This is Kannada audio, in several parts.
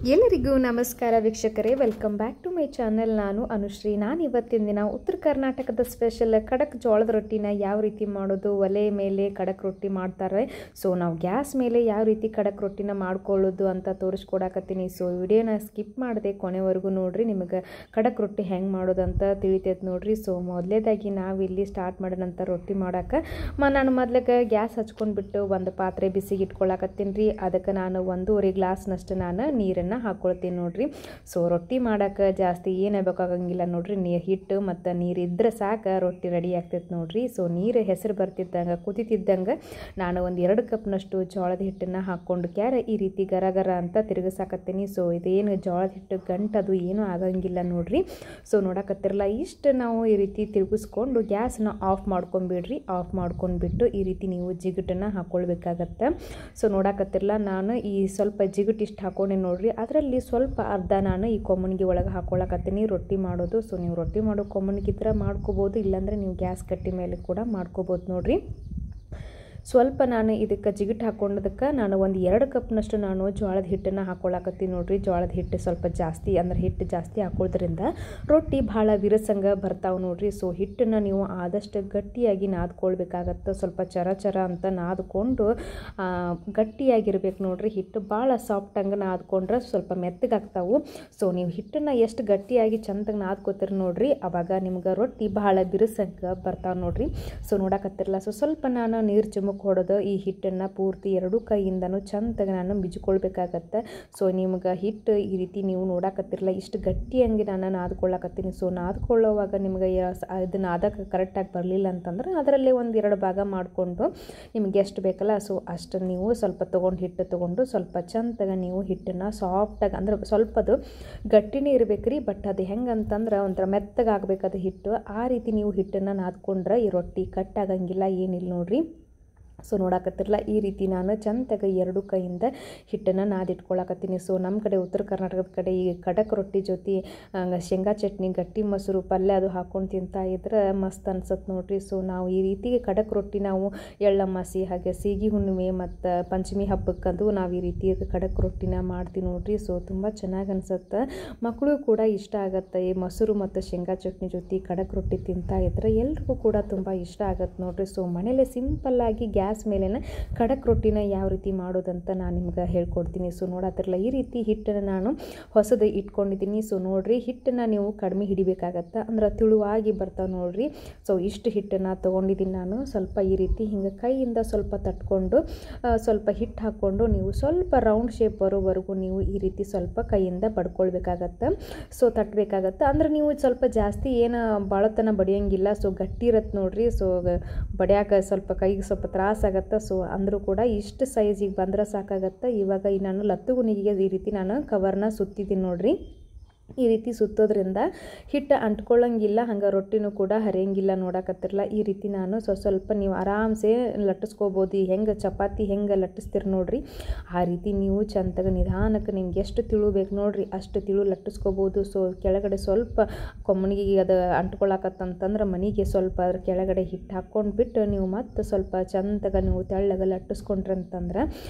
ಎಲ್ಲರಿಗೂ ನಮಸ್ಕಾರ ವೀಕ್ಷಕರೇ, welcome back to my channel. ನಾನು ಅನುಶ್ರೀ. ನಾನು ಇವತ್ತಿನ ದಿನ ಉತ್ತರ ಕರ್ನಾಟಕದ ಸ್ಪೆಷಲ್ ಖಡಕ್ ಜೋಳದ ರೊಟ್ಟಿನ ಯಾವ ರೀತಿ ಮಾಡೋದು, ಒಲೆ ಮೇಲೆ ಖಡಕ್ ರೊಟ್ಟಿ ಮಾಡ್ತಾರೆ. ಸೊ ನಾವು ಗ್ಯಾಸ್ ಮೇಲೆ ಯಾವ ರೀತಿ ಖಡಕ್ ರೊಟ್ಟಿನ ಮಾಡ್ಕೊಳ್ಳೋದು ಅಂತ ತೋರಿಸ್ಕೊಡಕತ್ತೀನಿ. ಸೊ ವಿಡಿಯೋನ ಸ್ಕಿಪ್ ಮಾಡದೆ ಕೊನೆವರೆಗೂ ನೋಡ್ರಿ, ನಿಮಗೆ ಖಡಕ್ ರೊಟ್ಟಿ ಹೆಂಗೆ ಮಾಡೋದು ಅಂತ ತಿಳಿತೈತೆ ನೋಡ್ರಿ. ಸೊ ಮೊದಲೇದಾಗಿ ನಾವು ಇಲ್ಲಿ ಸ್ಟಾರ್ಟ್ ಮಾಡೋಣಂತ ರೊಟ್ಟಿ ಮಾಡೋಕೆ. ನಾನು ಮೊದ್ಲಿಗೆ ಗ್ಯಾಸ್ ಹಚ್ಕೊಂಡ್ಬಿಟ್ಟು ಒಂದು ಪಾತ್ರೆ ಬಿಸಿಗೆ ಇಟ್ಕೊಳಕತ್ತೀನಿ ರೀ. ಅದಕ್ಕೆ ನಾನು 1.5 ಗ್ಲಾಸ್ನಷ್ಟು ನಾನು ನೀರನ್ನು ಹಾಕ್ಕೊಳ್ತೀನಿ ನೋಡ್ರಿ. ಸೊ ರೊಟ್ಟಿ ಮಾಡೋಕೆ ಜಾಸ್ತಿ ಏನು ಬೇಕಾಗಂಗಿಲ್ಲ ನೋಡ್ರಿ, ಹಿಟ್ಟು ಮತ್ತು ನೀರು ಇದ್ರೆ ಸಾಕು ರೊಟ್ಟಿ ರೆಡಿ ಆಗ್ತೈತೆ ನೋಡ್ರಿ. ಸೊ ನೀರು ಹೆಸರು ಬರ್ತಿದ್ದಂಗೆ ಕುದಿತಿದ್ದಂಗೆ ನಾನು ಒಂದು 2 ಕಪ್ನಷ್ಟು ಜೋಳದ ಹಿಟ್ಟನ್ನು ಹಾಕ್ಕೊಂಡು ಈ ರೀತಿ ಗರ ಗರ ಅಂತ ತಿರುಗಿಸಾಕತ್ತೀನಿ. ಸೊ ಇದೇನು ಜೋಳದ ಹಿಟ್ಟು ಗಂಟದು ಏನೂ ಆಗಂಗಿಲ್ಲ ನೋಡ್ರಿ. ಸೊ ನೋಡಕತ್ತಿರಲ್ಲ, ಇಷ್ಟು ನಾವು ಈ ರೀತಿ ತಿರುಗಿಸ್ಕೊಂಡು ಗ್ಯಾಸನ್ನ ಆಫ್ ಮಾಡ್ಕೊಂಬಿಡ್ರಿ. ಆಫ್ ಮಾಡ್ಕೊಂಡ್ಬಿಟ್ಟು ಈ ರೀತಿ ನೀವು ಜಿಗುಟನ್ನು ಹಾಕ್ಕೊಳ್ಬೇಕಾಗತ್ತೆ. ಸೊ ನೋಡಕತ್ತಿರಲ್ಲ, ನಾನು ಈ ಸ್ವಲ್ಪ ಜಿಗುಟು ಇಷ್ಟು ಹಾಕ್ಕೊಂಡೆ ನೋಡ್ರಿ. ಅದರಲ್ಲಿ ಸ್ವಲ್ಪ ಅರ್ಧ ನಾನು ಈ ಕೊಮ್ಮನಿಗೆ ಒಳಗೆ ಹಾಕ್ಕೊಳಕತ್ತೀನಿ ರೊಟ್ಟಿ ಮಾಡೋದು. ಸೊ ನೀವು ರೊಟ್ಟಿ ಮಾಡೋ ಕೊಮ್ಮನಿಗಿದ್ರೆ ಮಾಡ್ಕೋಬೋದು, ಇಲ್ಲಾಂದರೆ ನೀವು ಗ್ಯಾಸ್ ಕಟ್ಟಿ ಮೇಲೆ ಕೂಡ ಮಾಡ್ಕೋಬೋದು ನೋಡ್ರಿ. ಸ್ವಲ್ಪ ನಾನು ಇದಕ್ಕೆ ಜಿಗಿಟ್ಟು ಹಾಕ್ಕೊಂಡದಕ್ಕೆ ನಾನು ಒಂದು 2 ಕಪ್ನಷ್ಟು ನಾನು ಜೋಳದ ಹಿಟ್ಟನ್ನು ಹಾಕ್ಕೊಳಕತ್ತೀನಿ ನೋಡ್ರಿ. ಜೋಳದ ಹಿಟ್ಟು ಸ್ವಲ್ಪ ಜಾಸ್ತಿ, ಅಂದರೆ ಹಿಟ್ಟು ಜಾಸ್ತಿ ಹಾಕೋದ್ರಿಂದ ರೊಟ್ಟಿ ಭಾಳ ವಿರಸಂಗ ಬರ್ತಾವೆ ನೋಡ್ರಿ. ಸೊ ಹಿಟ್ಟನ್ನು ನೀವು ಆದಷ್ಟು ಗಟ್ಟಿಯಾಗಿ ನಾದ್ಕೊಳ್ಬೇಕಾಗತ್ತೆ. ಸ್ವಲ್ಪ ಚರ ಅಂತ ನಾದ್ಕೊಂಡು ಗಟ್ಟಿಯಾಗಿರ್ಬೇಕು ನೋಡ್ರಿ. ಹಿಟ್ಟು ಭಾಳ ಸಾಫ್ಟಂಗೆ ನಾದ್ಕೊಂಡ್ರೆ ಸ್ವಲ್ಪ ಮೆತ್ತಗಾಗ್ತಾವೆ. ಸೊ ನೀವು ಹಿಟ್ಟನ್ನು ಎಷ್ಟು ಗಟ್ಟಿಯಾಗಿ ಚಂದಾಗಿ ನಾದ್ಕೋತೀರಿ ನೋಡ್ರಿ, ಆವಾಗ ನಿಮ್ಗೆ ರೊಟ್ಟಿ ಭಾಳ ಬಿರುಸಂಗ ಬರ್ತಾವೆ ನೋಡ್ರಿ. ಸೊ ನೋಡಕತ್ತಿರಲ್ಲ, ಸೊ ಸ್ವಲ್ಪ ನಾನು ನೀರು ಹೊಡೆದು ಈ ಹಿಟ್ಟನ್ನು ಪೂರ್ತಿ 2 ಕೈಯಿಂದನೂ ಚಂದಾಗಿ ನಾನು ಬಿಜ್ಕೊಳ್ಬೇಕಾಗತ್ತೆ. ಸೊ ನಿಮ್ಗೆ ಹಿಟ್ಟು ಈ ರೀತಿ ನೀವು ನೋಡಕತ್ತಿರಲ್ಲ, ಇಷ್ಟು ಗಟ್ಟಿಯಾಗಿ ನಾನು ನಾದ್ಕೊಳ್ಳಕತ್ತೀನಿ. ಸೊ ನಾದ್ಕೊಳ್ಳೋವಾಗ ನಿಮ್ಗೆ ಇದನ್ನು ಅದಕ್ಕೆ ಕರೆಕ್ಟಾಗಿ ಬರಲಿಲ್ಲ ಅಂತಂದ್ರೆ ಅದರಲ್ಲೇ 1-2 ಭಾಗ ಮಾಡಿಕೊಂಡು ನಿಮ್ಗೆ ಎಷ್ಟು ಬೇಕಲ್ಲ ಸೊ ಅಷ್ಟು ನೀವು ಸ್ವಲ್ಪ ಹಿಟ್ಟು ತೊಗೊಂಡು ಸ್ವಲ್ಪ ಚಂದಾಗಿ ನೀವು ಹಿಟ್ಟನ್ನು ಸಾಫ್ಟಾಗಿ, ಅಂದ್ರೆ ಸ್ವಲ್ಪದು ಗಟ್ಟಿನೇ ಇರಬೇಕು ರೀ, ಬಟ್ ಅದು ಹೆಂಗಂತಂದ್ರೆ ಒಂಥರ ಮೆತ್ತಗಾಗಬೇಕದು ಹಿಟ್ಟು. ಆ ರೀತಿ ನೀವು ಹಿಟ್ಟನ್ನು ನಾದ್ಕೊಂಡ್ರೆ ಈ ರೊಟ್ಟಿ ಕಟ್ಟಾಗಂಗಿಲ್ಲ, ಏನಿಲ್ಲ ನೋಡ್ರಿ. ಸೊ ನೋಡಕತ್ತಿರಲ್ಲ, ಈ ರೀತಿ ನಾನು ಚಂದಾಗಿ 2 ಕೈಯಿಂದ ಹಿಟ್ಟನ್ನು ನಾದಿಟ್ಕೊಳಕತ್ತೀನಿ. ಸೊ ನಮ್ಮ ಕಡೆ ಉತ್ತರ ಕರ್ನಾಟಕದ ಕಡೆ ಈ ಖಡಕ್ ರೊಟ್ಟಿ ಜೊತೆ ಶೇಂಗಾ ಚಟ್ನಿ, ಗಟ್ಟಿ ಮೊಸರು, ಪಲ್ಯ ಅದು ಹಾಕ್ಕೊಂಡು ತಿಂತಾ ಇದ್ರೆ ಮಸ್ತ್ ಅನ್ಸತ್ತೆ ನೋಡ್ರಿ. ಸೊ ನಾವು ಈ ರೀತಿ ಖಡಕ್ ರೊಟ್ಟಿ ನಾವು ಎಳ್ಳಮಾಸಿ, ಹಾಗೆ ಸೀಗಿ ಹುಣ್ಣಿಮೆ ಮತ್ತು ಪಂಚಮಿ ಹಬ್ಬಕ್ಕಂದು ನಾವು ಈ ರೀತಿ ಖಡಕ್ ರೊಟ್ಟಿನ ಮಾಡ್ತೀವಿ ನೋಡ್ರಿ. ಸೊ ತುಂಬ ಚೆನ್ನಾಗಿ ಅನ್ಸುತ್ತೆ, ಮಕ್ಕಳು ಕೂಡ ಇಷ್ಟ ಆಗುತ್ತೆ. ಈ ಮೊಸರು ಮತ್ತು ಶೇಂಗಾ ಚಟ್ನಿ ಜೊತೆ ಖಡಕ್ ರೊಟ್ಟಿ ತಿಂತಾ ಇದ್ರೆ ಎಲ್ರಿಗೂ ಕೂಡ ತುಂಬ ಇಷ್ಟ ಆಗತ್ತೆ ನೋಡ್ರಿ. ಸೊ ಮನೇಲೆ ಸಿಂಪಲ್ಲಾಗಿ ಗ್ಯಾಸ್ ಮೇಲೆನ ಖಡಕ್ ರೊಟ್ಟಿನ ಯಾವ ರೀತಿ ಮಾಡೋದಂತ ನಾನು ನಿಮ್ಗೆ ಹೇಳ್ಕೊಡ್ತೀನಿ. ಸೊ ನೋಡತ್ತಿರಲ್ಲ, ಈ ರೀತಿ ಹಿಟ್ಟನ್ನು ನಾನು ಹೊಸದು ಇಟ್ಕೊಂಡಿದ್ದೀನಿ. ಸೊ ನೋಡ್ರಿ, ಹಿಟ್ಟನ್ನು ನೀವು ಕಡಿಮೆ ಹಿಡಿಬೇಕಾಗತ್ತೆ, ಅಂದ್ರೆ ತಿಳುವಾಗಿ ಬರ್ತಾವೆ ನೋಡ್ರಿ. ಸೊ ಇಷ್ಟು ಹಿಟ್ಟನ್ನು ತೊಗೊಂಡಿದ್ದೀನಿ ನಾನು. ಸ್ವಲ್ಪ ಈ ರೀತಿ ಹಿಂಗೆ ಕೈಯಿಂದ ಸ್ವಲ್ಪ ತಟ್ಕೊಂಡು ಸ್ವಲ್ಪ ಹಿಟ್ಟು ಹಾಕ್ಕೊಂಡು ನೀವು ಸ್ವಲ್ಪ ರೌಂಡ್ ಶೇಪ್ ಬರೋವರೆಗೂ ನೀವು ಈ ರೀತಿ ಸ್ವಲ್ಪ ಕೈಯಿಂದ ಬಡ್ಕೊಳ್ಬೇಕಾಗತ್ತೆ. ಸೊ ತಟ್ಟಬೇಕಾಗತ್ತೆ, ಅಂದ್ರೆ ನೀವು ಸ್ವಲ್ಪ ಜಾಸ್ತಿ ಏನು ಭಾಳತನ ಬಡಿಯೋಂಗಿಲ್ಲ. ಸೊ ಗಟ್ಟಿ ಇರತ್ತೆ ನೋಡ್ರಿ. ಸೊ ಬಡಿಯಾಕ ಸ್ವಲ್ಪ ಕೈಗೆ ಸ್ವಲ್ಪ ತ್ರಾಸ ಆಗತ್ತೆ. ಸೊ ಅಂದರೂ ಕೂಡ ಇಷ್ಟು ಸೈಜಿಗೆ ಬಂದ್ರೆ ಸಾಕಾಗತ್ತೆ. ಇವಾಗ ನಾನು ಲತ್ತುಗುನಿಗೆ ಈ ರೀತಿ ನಾನು ಕವರ್ನ ಸುತ್ತಿದ್ದೀನಿ ನೋಡ್ರಿ. ಈ ರೀತಿ ಸುತ್ತೋದ್ರಿಂದ ಹಿಟ್ಟು ಅಂಟ್ಕೊಳ್ಳಂಗಿಲ್ಲ, ಹಂಗೆ ರೊಟ್ಟಿನೂ ಕೂಡ ಹರಿಯಂಗಿಲ್ಲ. ನೋಡಕತ್ತಿರಲ್ಲ, ಈ ರೀತಿ ನಾನು ಸ್ವಲ್ಪ ನೀವು ಆರಾಮ್ಸೆ ಲಟ್ಟಿಸ್ಕೋಬೋದು. ಹೆಂಗೆ ಚಪಾತಿ ಹೆಂಗೆ ಲಟ್ಟಿಸ್ತೀರಿ ನೋಡ್ರಿ, ಆ ರೀತಿ ನೀವು ಚಂದಾಗಿ ನಿಧಾನಕ್ಕೆ ನಿಮ್ಗೆ ಎಷ್ಟು ತಿಳು ಬೇಕು ನೋಡ್ರಿ ಅಷ್ಟು ತಿಳು ಲಟ್ಟಿಸ್ಕೋಬೋದು. ಸೊ ಕೆಳಗಡೆ ಸ್ವಲ್ಪ ಕೊಮ್ಮನಿಗೆ ಅದು ಅಂಟ್ಕೊಳಕತ್ತಂತಂದ್ರೆ ಮನೆಗೆ ಸ್ವಲ್ಪ ಅದ್ರ ಕೆಳಗಡೆ ಹಿಟ್ಟು ಹಾಕ್ಕೊಂಡು ಬಿಟ್ಟು ನೀವು ಮತ್ತೆ ಸ್ವಲ್ಪ ಚಂದಾಗಿ ನೀವು ತೆಳ್ಳಗೆ ಲಟ್ಟಿಸ್ಕೊಂಡ್ರಿ ಅಂತಂದ್ರೆ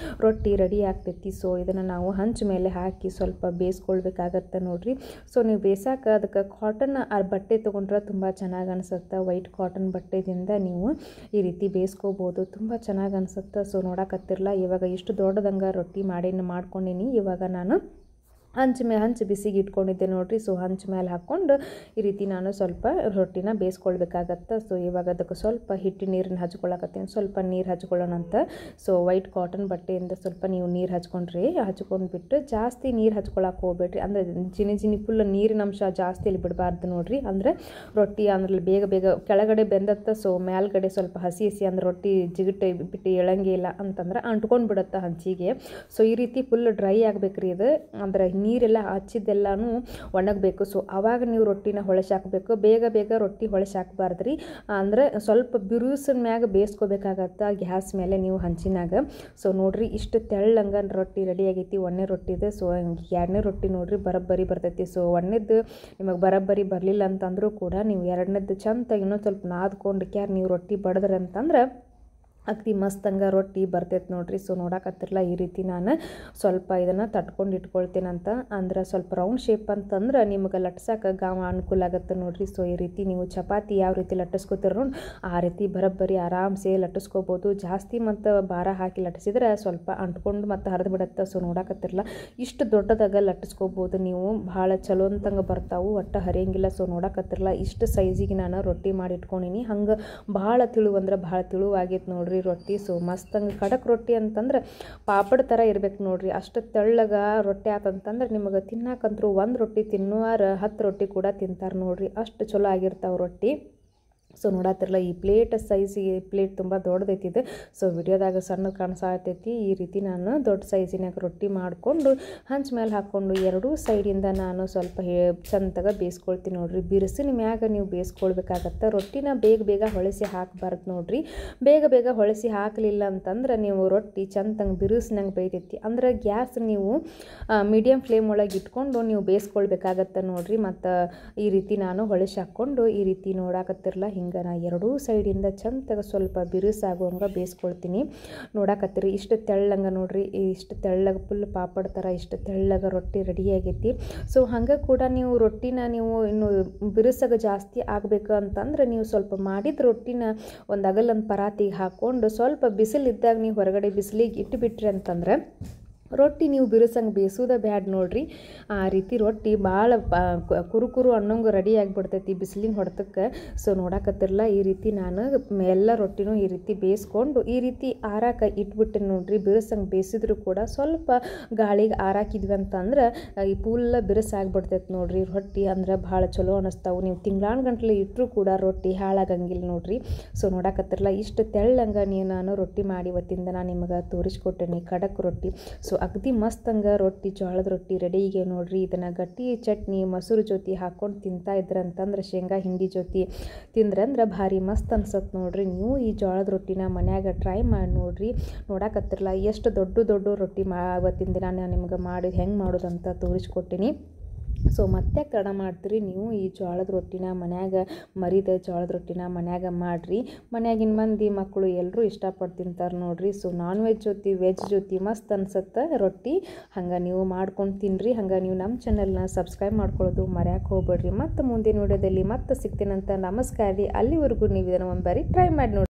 ರೊಟ್ಟಿ ರೆಡಿ ಆಗ್ತೈತಿ. ಸೊ ಇದನ್ನು ನಾವು ಹಂಚ ಮೇಲೆ ಹಾಕಿ ಸ್ವಲ್ಪ ಬೇಯಿಸ್ಕೊಳ್ಬೇಕಾಗತ್ತೆ ನೋಡ್ರಿ. ಸೊ ನೀವು ಬೇಯಿಸಾಕ ಅದಕ್ಕೆ ಕಾಟನ್ ಬಟ್ಟೆ ತೊಗೊಂಡ್ರೆ ತುಂಬ ಚೆನ್ನಾಗಿ ಅನಿಸುತ್ತೆ. ವೈಟ್ ಕಾಟನ್ ಬಟ್ಟೆದಿಂದ ನೀವು ಈ ರೀತಿ ಬೇಯಿಸ್ಕೋಬೋದು, ತುಂಬ ಚೆನ್ನಾಗಿ ಅನಿಸುತ್ತೆ. ಸೊ ನೋಡಕತ್ತಿರಲ್ಲ, ಇವಾಗ ಇಷ್ಟು ದೊಡ್ಡದಂಗೆ ರೊಟ್ಟಿ ಮಾಡ್ಕೊಂಡೀನಿ. ಇವಾಗ ನಾನು ಹಂಚು ಬಿಸಿಗೆ ಇಟ್ಕೊಂಡಿದ್ದೆ ನೋಡ್ರಿ. ಸೊ ಹಂಚು ಮೇಲೆ ಹಾಕ್ಕೊಂಡು ಈ ರೀತಿ ನಾನು ಸ್ವಲ್ಪ ರೊಟ್ಟಿನ ಬೇಯಿಸ್ಕೊಳ್ಬೇಕಾಗತ್ತೆ. ಸೊ ಇವಾಗ ಅದಕ್ಕೆ ಸ್ವಲ್ಪ ಹಿಟ್ಟು ನೀರನ್ನ ಹಚ್ಕೊಳಕತ್ತೀನಿ. ಸ್ವಲ್ಪ ನೀರು ಹಚ್ಕೊಳ್ಳೋಣ ಅಂತ. ಸೊ ವೈಟ್ ಕಾಟನ್ ಬಟ್ಟೆಯಿಂದ ಸ್ವಲ್ಪ ನೀವು ನೀರು ಹಚ್ಕೊಂಡ್ಬಿಟ್ಟು ಜಾಸ್ತಿ ನೀರು ಹಚ್ಕೊಳಕ್ಕೆ ಹೋಗ್ಬೇಡ್ರಿ, ಅಂದರೆ ಜಿನಿ ಫುಲ್ ನೀರಿನ ಅಂಶ ಜಾಸ್ತಿ ಇಲ್ಲಿ ಬಿಡಬಾರ್ದು ನೋಡ್ರಿ. ಅಂದರೆ ರೊಟ್ಟಿ ಅಂದ್ರೆ ಬೇಗ ಕೆಳಗಡೆ ಬೆಂದತ್ತೆ. ಸೊ ಮೇಲ್ಗಡೆ ಸ್ವಲ್ಪ ಹಸಿ ಅಂದ್ರೆ ರೊಟ್ಟಿ ಜಿಗಿಟ್ಟು ಬಿಟ್ಟು ಎಳಂಗೆ ಇಲ್ಲ ಅಂತಂದ್ರೆ ಅಂಟ್ಕೊಂಡು ಬಿಡುತ್ತೆ ಹಂಚಿಗೆ. ಸೊ ಈ ರೀತಿ ಫುಲ್ ಡ್ರೈ ಆಗ್ಬೇಕ್ರಿ ಇದು, ಅಂದರೆ ನೀರೆಲ್ಲ ಹಚ್ಚಿದ್ದೆಲ್ಲನೂ ಒಣಗಬೇಕು. ಸೊ ಆವಾಗ ನೀವು ರೊಟ್ಟಿನ ಹೊಳಸಾಕಬೇಕು. ಬೇಗ ರೊಟ್ಟಿ ಹೊಳಸಾಕಬಾರ್ದ್ರಿ, ಅಂದರೆ ಸ್ವಲ್ಪ ಬಿರುಸಿನ ಮ್ಯಾಗ ಬೇಯಿಸ್ಕೋಬೇಕಾಗತ್ತೆ ಗ್ಯಾಸ್ ಮೇಲೆ ನೀವು ಹಂಚಿನಾಗ. ಸೊ ನೋಡ್ರಿ, ಇಷ್ಟು ತೆಳ್ಳಂಗ ರೊಟ್ಟಿ ರೆಡಿ ಆಗೈತಿ. 1ನೇ ರೊಟ್ಟಿ ಇದೆ. ಸೊ 2ನೇ ರೊಟ್ಟಿ ನೋಡ್ರಿ ಬರಬ್ಬರಿ ಬರ್ತೈತಿ. ಸೊ 1ನೇದು ನಿಮಗೆ ಬರಬ್ಬರಿ ಬರಲಿಲ್ಲ ಅಂತಂದ್ರೂ ಕೂಡ ನೀವು 2ನೇದು ಚಂದಾಗಿ ಇನ್ನೊಂದು ಸ್ವಲ್ಪ ನಾದ್ಕೊಂಡು ನೀವು ರೊಟ್ಟಿ ಬಡದ್ರಿ ಅಂತಂದ್ರೆ ಅಗದಿ ಮಸ್ತಂಗೆ ರೊಟ್ಟಿ ಬರ್ತೈತೆ ನೋಡ್ರಿ. ಸೊ ನೋಡಕತ್ತಿರಲ್ಲ ಈ ರೀತಿ ನಾನು ಸ್ವಲ್ಪ ಇದನ್ನು ತಟ್ಕೊಂಡು ಇಟ್ಕೊಳ್ತೇನಂತ. ಅಂದ್ರೆ ಸ್ವಲ್ಪ ರೌಂಡ್ ಶೇಪ್ ಅಂತಂದ್ರೆ ನಿಮ್ಗೆ ಲಟ್ಸಕ್ಕೆ ಅನುಕೂಲ ಆಗುತ್ತೆ ನೋಡ್ರಿ. ಸೊ ಈ ರೀತಿ ನೀವು ಚಪಾತಿ ಯಾವ ರೀತಿ ಲಟ್ಟಿಸ್ಕೊತೀರ ನೋಡಿ ಆ ರೀತಿ ಬರೋಬ್ಬರಿ ಆರಾಮ್ಸೆ ಲಟ್ಟಿಸ್ಕೋಬೋದು. ಜಾಸ್ತಿ ಮತ್ತು ಭಾರ ಹಾಕಿ ಲಟ್ಟಿಸಿದ್ರೆ ಸ್ವಲ್ಪ ಅಂಟ್ಕೊಂಡು ಮತ್ತು ಹರಿದು ಬಿಡುತ್ತೆ. ಸೊ ನೋಡಕತ್ತಿರಲ್ಲ ಇಷ್ಟು ದೊಡ್ಡದಾಗ ಲಟ್ಟಿಸ್ಕೋಬೋದು ನೀವು, ಭಾಳ ಚಲೋ ಅಂತಂಗೆ ಬರ್ತಾವೆ, ಒಟ್ಟು ಹರಿಯಂಗಿಲ್ಲ. ಸೊ ನೋಡಕತ್ತಿರಲ್ಲ ಇಷ್ಟು ಸೈಜಿಗೆ ನಾನು ರೊಟ್ಟಿ ಮಾಡಿ ಇಟ್ಕೊಂಡಿನಿ. ಹಂಗೆ ಭಾಳ ತಿಳುವಂದ್ರೆ ಭಾಳ ತಿಳುವಾಗೈತೆ ನೋಡ್ರಿ ರೊಟ್ಟಿ. ಸೊ ಮಸ್ತಂಗೆ ಖಡಕ್ ರೊಟ್ಟಿ ಅಂತಂದ್ರೆ ಪಾಪಡ್ ಥರ ಇರ್ಬೇಕು ನೋಡ್ರಿ. ಅಷ್ಟು ತೆಳ್ಳಗ ರೊಟ್ಟಿ ಆತಂತಂದ್ರೆ ನಿಮಗೆ ತಿನ್ನಕಂತರೂ ಒಂದು ರೊಟ್ಟಿ ತಿನ್ನುವಾರ 10 ರೊಟ್ಟಿ ಕೂಡ ತಿಂತಾರೆ ನೋಡ್ರಿ, ಅಷ್ಟು ಚಲೋ ಆಗಿರ್ತಾವೆ ರೊಟ್ಟಿ. ಸೊ ನೋಡತ್ತಿರಲ್ಲ ಈ ಪ್ಲೇಟ್ ಸೈಜಿಗೆ ಪ್ಲೇಟ್ ತುಂಬ ದೊಡ್ಡದೈತಿ ಇದು. ಸೊ ವಿಡಿಯೋದಾಗ ಸಣ್ಣ ಕಾಣಿಸಾತೈತಿ. ಈ ರೀತಿ ನಾನು ದೊಡ್ಡ ಸೈಜಿನಾಗ ರೊಟ್ಟಿ ಮಾಡಿಕೊಂಡು ಹಂಚ ಮೇಲೆ ಹಾಕ್ಕೊಂಡು ಎರಡೂ ಸೈಡಿಂದ ನಾನು ಸ್ವಲ್ಪ ಚಂದಾಗ ಬೇಯಿಸ್ಕೊಳ್ತೀನಿ ನೋಡ್ರಿ. ಬಿರುಸಿನ ಮ್ಯಾಗ ನೀವು ಬೇಯಿಸ್ಕೊಳ್ಬೇಕಾಗತ್ತೆ. ರೊಟ್ಟಿನ ಬೇಗ ಹೊಳಿಸಿ ಹಾಕಬಾರ್ದು ನೋಡ್ರಿ. ಬೇಗ ಹೊಳಿಸಿ ಹಾಕಲಿಲ್ಲ ಅಂತಂದ್ರೆ ನೀವು ರೊಟ್ಟಿ ಚಂದಂಗೆ ಬಿರುಸಿನಂಗೆ ಬೇಯ್ತೈತಿ. ಅಂದ್ರೆ ಗ್ಯಾಸ್ ನೀವು ಮೀಡಿಯಮ್ ಫ್ಲೇಮ್ ಒಳಗೆ ಇಟ್ಕೊಂಡು ನೀವು ಬೇಯಿಸ್ಕೊಳ್ಬೇಕಾಗತ್ತೆ ನೋಡ್ರಿ. ಮತ್ತು ಈ ರೀತಿ ನಾನು ಹೊಳಿಸಿ ಹಾಕ್ಕೊಂಡು ಈ ರೀತಿ ನೋಡಾಕತ್ತಿರಲ್ಲ ಹಿಂಗೆ ನಾ ಎರಡೂ ಸೈಡಿಂದ ಚಂದಾಗ ಸ್ವಲ್ಪ ಬಿರುಸಾಗುವಂಗೆ ಬೇಯಿಸ್ಕೊಳ್ತೀನಿ. ನೋಡಾಕತ್ತೀರಿ ಇಷ್ಟು ತೆಳ್ಳಂಗೆ ನೋಡ್ರಿ, ಇಷ್ಟು ತೆಳ್ಳಗೆ ಫುಲ್ ಪಾಪಡ್ ಥರ ಇಷ್ಟು ತೆಳ್ಳಗೆ ರೊಟ್ಟಿ ರೆಡಿ ಆಗೈತಿ. ಸೊ ಹಂಗೆ ಕೂಡ ನೀವು ರೊಟ್ಟಿನ ನೀವು ಇನ್ನು ಬಿರುಸಾಗ ಜಾಸ್ತಿ ಆಗಬೇಕು ಅಂತಂದ್ರೆ ನೀವು ಸ್ವಲ್ಪ ಮಾಡಿದ ರೊಟ್ಟಿನ ಒಂದು ಅಗಲೊಂದು ಪರಾತಿಗೆ ಹಾಕ್ಕೊಂಡು ಸ್ವಲ್ಪ ಬಿಸಿಲಿದ್ದಾಗ ನೀವು ಹೊರಗಡೆ ಬಿಸಿಲಿಗೆ ಇಟ್ಟುಬಿಟ್ರಿ ಅಂತಂದ್ರೆ ರೊಟ್ಟಿ ನೀವು ಬಿರುಸಂಗೆ ಬೇಯಿಸೋದ ಬ್ಯಾಡ್ ನೋಡ್ರಿ. ಆ ರೀತಿ ರೊಟ್ಟಿ ಭಾಳ ಕುರು ಅನ್ನೋಂಗೆ ರೆಡಿ ಆಗಿಬಿಡ್ತೈತಿ ಬಿಸಿಲಿನ ಹೊಡೆತಕ್ಕೆ. ಸೊ ನೋಡಕತ್ತಿರಲ್ಲ ಈ ರೀತಿ ನಾನು ಎಲ್ಲ ರೊಟ್ಟಿನೂ ಈ ರೀತಿ ಬೇಯಿಸ್ಕೊಂಡು ಈ ರೀತಿ ಆರಾಕ ಇಟ್ಬಿಟ್ಟೆ ನೋಡ್ರಿ. ಬಿರುಸಂಗೆ ಬೇಯಿಸಿದ್ರು ಕೂಡ ಸ್ವಲ್ಪ ಗಾಳಿಗೆ ಆರಾಕಿದ್ವಿ ಅಂತಂದ್ರೆ ಈ ಫುಲ್ಲ ಬಿರುಸಾಗ್ಬಿಡ್ತೈತೆ ನೋಡ್ರಿ ರೊಟ್ಟಿ. ಅಂದ್ರೆ ಭಾಳ ಚಲೋ ಅನ್ನಿಸ್ತಾವೆ. ನೀವು ತಿಂಗಳಾನುಗಂಟ್ಲೆ ಇಟ್ಟರೂ ಕೂಡ ರೊಟ್ಟಿ ಹಾಳಾಗಂಗಿಲ್ಲ ನೋಡ್ರಿ. ಸೊ ನೋಡಕತ್ತಿರಲ್ಲ ಇಷ್ಟು ತೆಳ್ಳಂಗೆ ನಾನು ರೊಟ್ಟಿ ಮಾಡಿ ಇವತ್ತಿಂದ ನಾನು ನಿಮಗೆ ತೋರಿಸ್ಕೊಟ್ಟೇನೆ ಖಡಕ್ ರೊಟ್ಟಿ. ಸೊ ಅಗದಿ ಮಸ್ತಂಗೆ ರೊಟ್ಟಿ ಜೋಳದ ರೊಟ್ಟಿ ರೆಡಿ ಈಗ ನೋಡ್ರಿ. ಇದನ್ನು ಗಟ್ಟಿ ಚಟ್ನಿ ಮೊಸರು ಜೊತೆ ಹಾಕ್ಕೊಂಡು ತಿಂತಾ ಇದ್ರಂತಂದ್ರೆ ಶೇಂಗಾ ಹಿಂಡಿ ಜೊತೆ ತಿಂದ್ರಂದ್ರೆ ಭಾರಿ ಮಸ್ತ್ ಅನ್ಸತ್ತೆ ನೋಡ್ರಿ. ನೀವು ಈ ಜೋಳದ ರೊಟ್ಟಿನ ಮನ್ಯಾಗ ಟ್ರೈ ಮಾಡಿ ನೋಡ್ರಿ. ನೋಡಕತ್ತಿರಲ್ಲ ಎಷ್ಟು ದೊಡ್ಡ ರೊಟ್ಟಿ ಇವತ್ತಿನ ದಿನ ನಾನು ನಿಮ್ಗೆ ಮಾಡಿ ಹೆಂಗೆ ಮಾಡೋದಂತ ತೋರಿಸ್ಕೊಟ್ಟಿನಿ. ಸೊ ಮತ್ತೆ ಕಡ ಮಾಡ್ತೀರಿ ನೀವು ಈ ಜೋಳದ ರೊಟ್ಟಿನ ಮನ್ಯಾಗ ಮರಿದ ಜೋಳದ ರೊಟ್ಟಿನ ಮನ್ಯಾಗ ಮಾಡಿರಿ. ಮನ್ಯಾಗಿನ ಮಂದಿ ಮಕ್ಕಳು ಎಲ್ಲರೂ ಇಷ್ಟಪಟ್ಟು ತಿಂತಾರೆ ನೋಡ್ರಿ. ಸೊ ನಾನ್ ವೆಜ್ ಜೊತೆ ವೆಜ್ ಜೊತೆ ಮಸ್ತ್ ಅನ್ಸುತ್ತೆ ರೊಟ್ಟಿ. ಹಂಗೆ ನೀವು ಮಾಡ್ಕೊಂಡು ತಿನ್ನಿರಿ. ಹಂಗೆ ನೀವು ನಮ್ಮ ಚಾನಲ್ನ ಸಬ್ಸ್ಕ್ರೈಬ್ ಮಾಡ್ಕೊಳ್ಳೋದು ಮರ್ಯಾಕೆ ಹೋಗ್ಬೇಡ್ರಿ. ಮತ್ತು ಮುಂದಿನ ವಿಡಿಯೋದಲ್ಲಿ ಮತ್ತೆ ಸಿಗ್ತೀನಂತ ನಮಸ್ಕಾರ ರೀ. ಅಲ್ಲಿವರೆಗೂ ನೀವು ಇದನ್ನು ಒಂದು ಬಾರಿ ಟ್ರೈ ಮಾಡಿ ನೋಡಿ.